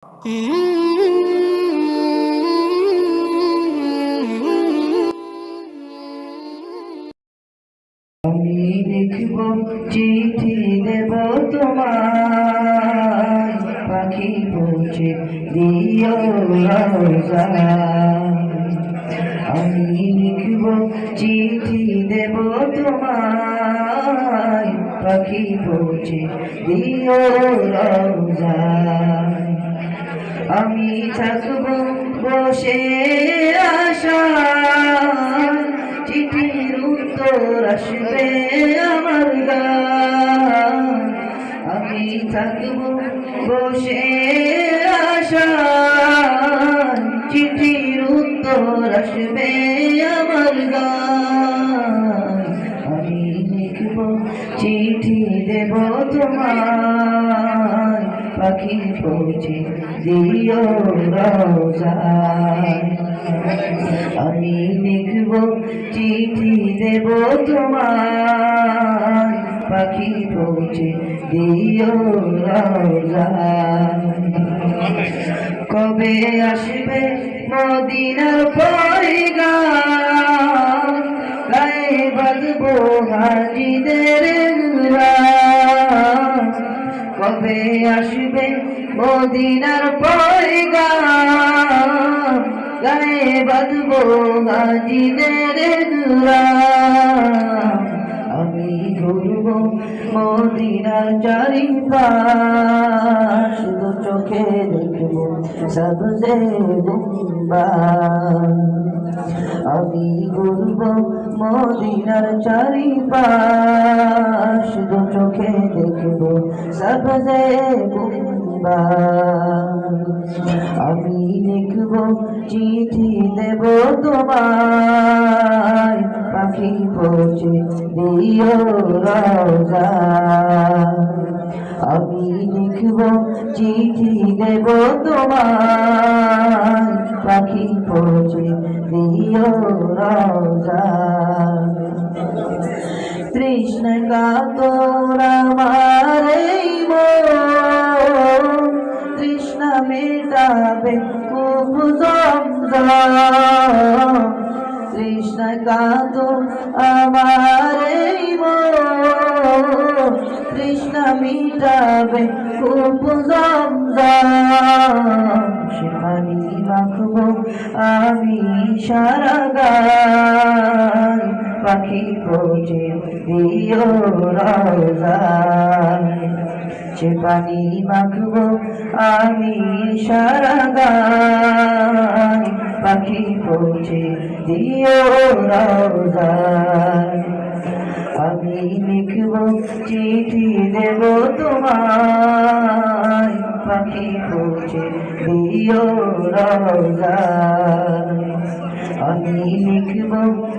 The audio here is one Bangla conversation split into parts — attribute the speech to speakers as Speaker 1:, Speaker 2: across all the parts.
Speaker 1: আমি লিখব চিঠি দেব তোমায়, পাখি পৌঁছে দিও রওজায়। আমি লিখব চিঠি দেব তোমায়, পাখি পৌঁছে দিও রওজায়। আমি থাকব বসে আশায়, চিঠির উত্তর আসবে আমার গায়। আমি থাকব বসে আশায়, চিঠির উত্তর আসবে আমার গায়। আমি লিখব চিঠি দেব তোমায়, পাখি পৌঁছে দিও রওজায়। আমি লিখব চিঠি দেব তোমায়, পাখি পৌঁছে দিও রওজায়। কবে আসবে মদিনার পয়গাম, গায়ে বাঁধবো হাজিদের ঘুরাম। কবে আসবে মদিনার পয়গাম, গায়ে বাঁধবো হাজিদের ঘুরাম। আমি ঘুরব মদিনার চারিপাশ, শুধু চোখে দেখব সবজে গুম্বাদ। আমি ঘুরব মদিনার চারিপাশ, শুধু চোখে দেখব সবজে গুম্বাদ। আমি লিখব চিঠি দেব তোমায়, পাখি পৌঁছে দিও রওজায়। আমি লিখব চিঠি দেব তোমায়, পাখি পৌঁছে দিও রওজায়। তৃষ্ণ কাতর আমার এই মন, তৃষ্ণা মেটাবে খুব জমজম। তৃষ্ণ কাতর আমার এই মন, তৃষ্ণা মিটাবে খুব জমজম। সে পানি মাখব আমি সারা গায়, পাখি পৌঁছে দিও রওজায়। সে পানি মাখব আমি সারা গায়, পাখি পৌঁছে দিও রওজায়। আমি লিখব চিঠি দেব তোমায়, পাখি পৌঁছে দিও রওজায়। আমি লিখব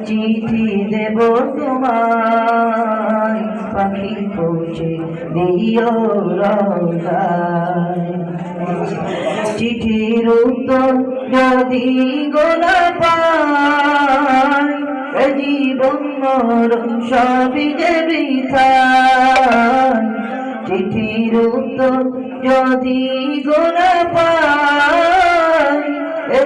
Speaker 1: চিঠি দেব তোমায়, পাখি পৌঁছে দিও রওজায়। চিঠির উত্তর যদি গোনা পাই, জীবন মরণ সবই যে বৃথায়। চিঠির উত্তর যদি গোনা পাই,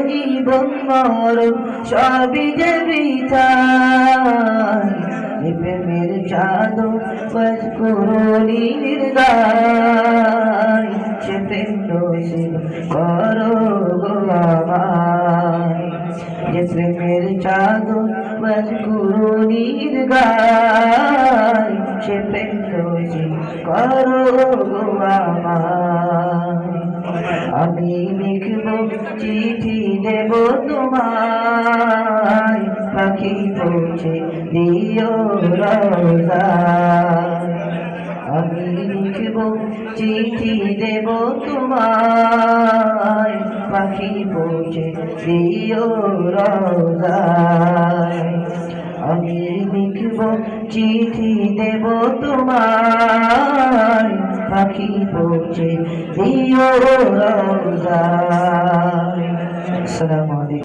Speaker 1: জীবন মরণ সবই যে বৃথায়। প্রেমের চাদর বাজ করুণীর গায়, সে প্রেম নসিব করো গো আমায়। যে প্রেমের চাদর বাজ করুণীর গায়, সে প্রেম নসিব করো গো আমায়। আমি লিখব চিঠি দেব তোমায়, পাখি পৌঁছে দিও রওজায়। আমি লিখব চিঠি দেব তোমায়, পাখি পৌঁছে দিও রওজায়। আমি লিখব চিঠি দেব তোমায়, পাখি পৌঁছে দিও রওজায়। আসসালামু আলাইকুম।